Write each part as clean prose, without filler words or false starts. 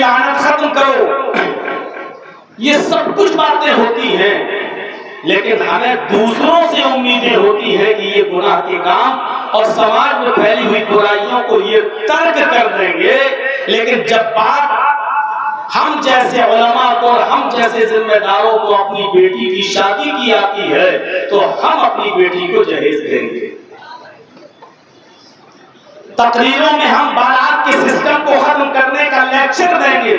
لعنت ختم کرو، یہ سب کچھ باتیں ہوتی ہیں، لیکن ہمیں دوسروں سے امیدیں ہوتی ہیں کہ یہ گناہ کے کام اور سماج میں پھیلی ہوئی برائیوں کو یہ ترک کر دیں گے، لیکن جب بات ہم جیسے علماء کو اور ہم جیسے ذمہ داروں کو اپنی بیٹی کی شادی کی آتی ہے تو ہم اپنی بیٹی کو جہیز دیں گے، تقریروں میں ہم بارات کے سسٹم کو ختم کرنے کا لیکچر دیں گے،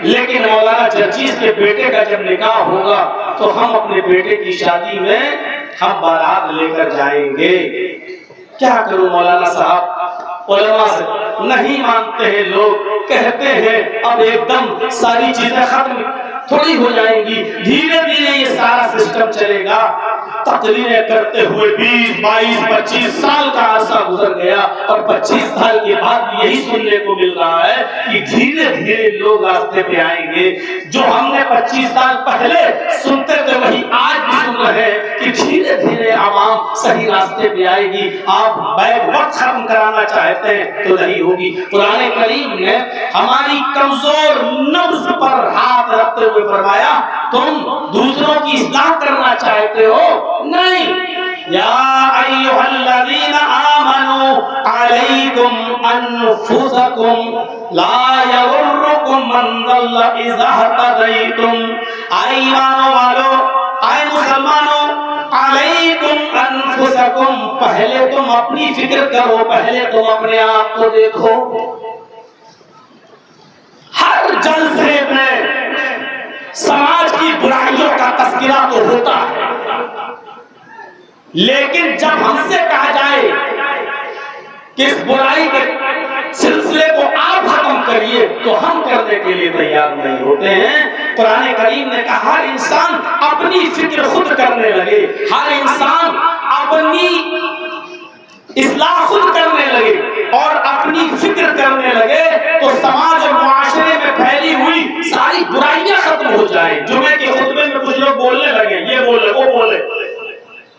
لیکن مولانا جرجیز کے بیٹے کا جب نکاح ہوگا تو ہم اپنے بیٹے کی شادی میں ہم بارات لے کر جائیں گے۔ کیا کروں مولانا صاحب، علماء سے نہیں مانتے ہیں لوگ، کہتے ہیں اب ایک دم ساری چیزیں ختم تھوڑی ہو جائیں گی، دھیرے دھیرے یہ سارا سسٹم چلے گا۔ تقریریں کرتے ہوئے 20 22 25 سال کا عرصہ گزر گیا اور 25 سال کے بعد یہی سننے کو مل رہا ہے کہ دھیرے دھیرے لوگ راستے پہ آئیں گے۔ جو ہم نے 25 سال پہلے سنتے تھے وہی آج بھی سن رہے ہیں کہ دھیرے دھیرے عوام صحیح راستے پہ آئے گی۔ آپ بیک وقت ختم کرانا چاہتے ہیں تو نہیں ہوگی۔ قرآن کریم نے ہماری کمزور نفس پر ہاتھ رکھتے ہوئے فرمایا تم دوسروں کی اصلاح کرنا چاہتے ہو؟ نہیں۔ یا ایھا الذین آمنوا علیکم انفسکم لا یضرکم من ضل اذا اہتدیتم، اے ایمان والو، اے مسلمانوں، علیکم انفسکم، پہلے تم اپنی فکر کرو، پہلے تم اپنے آپ کو دیکھو۔ ہر جلسے میں سماج کی برائیوں کا تذکرہ تو ہوتا ہے، لیکن جب ہم سے کہا جائے کہ اس برائی کے سلسلے کو آپ ختم کریے تو ہم کرنے کے لیے تیار نہیں ہوتے ہیں۔ قرآن کریم نے کہا ہر انسان اپنی فکر خود کرنے لگے، ہر انسان اپنی اصلاح خود کرنے لگے اور اپنی فکر کرنے لگے تو سماج اور معاشرے میں پھیلی ہوئی ساری برائیاں ختم ہو جائیں۔ جمعے کے خطبے میں کچھ لوگ بولنے لگے، یہ بولے وہ بولے،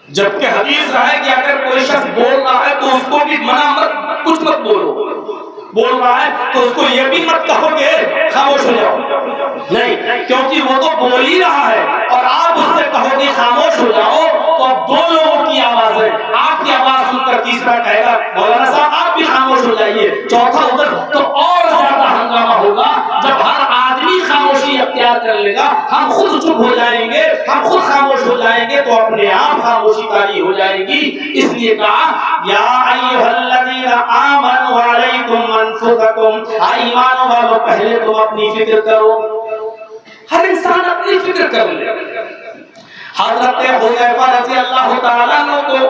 جبکہ حدیث ہے کہ اگر کوئی شخص بول رہا ہے تو اس کو بھی منع مت، کچھ مت بولو، بول رہا ہے تو اس کو یہ بھی مت کہو کہ خاموش ہو جاؤ، نہیں، کیونکہ وہ تو بول ہی رہا ہے اور آپ اس سے کہو کہ خاموش ہو جاؤ تو اب دو لوگوں کی آواز ہے، آپ کی آواز سن کر تیسرا کہے گا مولانا صاحب آپ بھی خاموش ہو جائیے، چوتھا ادھر، تو اور زیادہ ہنگامہ ہوگا۔ جب ہر آدمی خاموشی اختیار کر لے گا ہم خود چپ ہو جائیں گے، ہم خود خاموش ہو جائیں گے تو اپنے آپ خاموشی طاری ہو جائے گی۔ اس لیے کہا یا ایھا الذین آمنوا علیکم انفسکم، ایمان والو پہلے تم اپنی فکر کرو، ہر انسان اپنی فکر کر لے۔ حضرت حذیفہ رضی اللہ تعالیٰ عنہ کو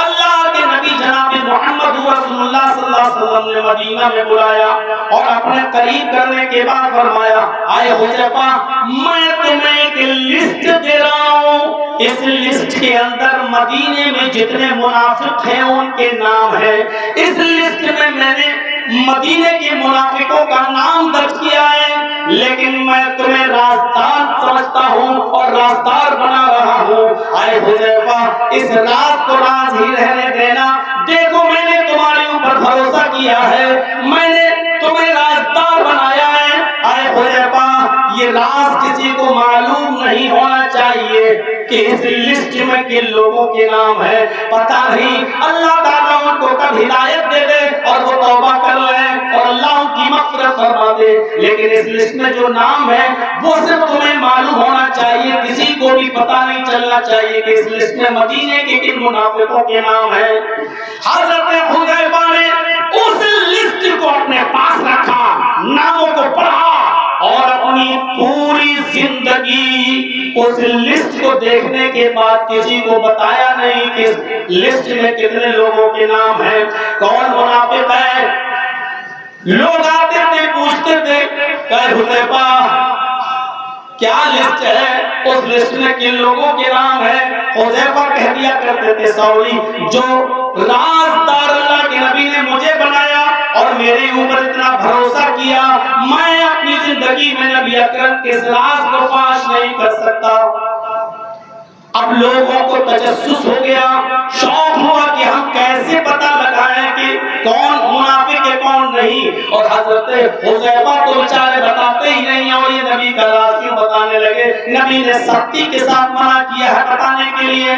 اللہ کے نبی جناب محمد رسول اللہ صلی اللہ علیہ وسلم نے مدینہ میں بلایا اور اپنے قریب کرنے کے بعد فرمایا اے حذیفہ میں تمہیں ایک لسٹ دے رہا ہوں، اس لسٹ کے اندر مدینے میں جتنے منافق ہیں ان کے نام ہیں، اس لسٹ میں میں نے مدینے کے منافقوں کا نام درج کیا ہے، لیکن میں تمہیں رازدار سمجھتا ہوں اور رازدار بنا رہا ہوں۔ اے حذیفہ اس راز کو راز ہی رہنے دینا، دیکھو میں نے تمہارے اوپر بھروسہ کیا ہے، میں نے تمہیں رازدار بنایا ہے۔ اے حذیفہ یہ راز کسی کو معلوم نہیں ہونا چاہیے کہ اس لسٹ میں کن لوگوں کے نام ہے، پتہ نہیں اللہ تعالیٰ ان کو کب ہدایت دے دے اور وہ توبہ کر لیں اور اللہ ان کی مغفرت فرما دے، لیکن اس لسٹ میں جو نام ہے وہ صرف تمہیں معلوم ہونا چاہیے، کسی کو بھی پتہ نہیں چلنا چاہیے کہ اس لسٹ میں مدینے کے کن منافقوں کے نام ہیں۔ حضرت حذیفہ نے اس لسٹ کو اپنے پاس رکھا، ناموں کو پڑھا اور اپنی پوری زندگی اس لسٹ کو دیکھنے کے بعد کسی کو بتایا نہیں کہ اس لسٹ میں کتنے لوگوں کے نام ہیں، کون منافق ہے۔ لوگ آتے تھے پوچھتے تھے کہ حذیفہ کیا لسٹ ہے، اس لسٹ میں کن لوگوں کے نام ہیں۔ حذیفہ کہہ دیا کرتے تھے سوری جو رازدار اللہ کے نبی نے مجھے بنایا اور میرے اوپر اتنا بھروسہ کیا، میں اپنی زندگی میں نبی اکرم کے اس راز کو فاش نہیں کر سکتا۔ اب لوگوں کو تجسس ہو گیا، شوق ہوا کہ ہم کیسے پتہ لگائیں کہ کون منافق ہے کون نہیں، اور حضرت حذیفہ تو بیچارے بتاتے ہی نہیں اور یہ نبی کا راز کیوں بتانے لگے؟ نبی نے سختی کے ساتھ منع کیا ہے بتانے کے لیے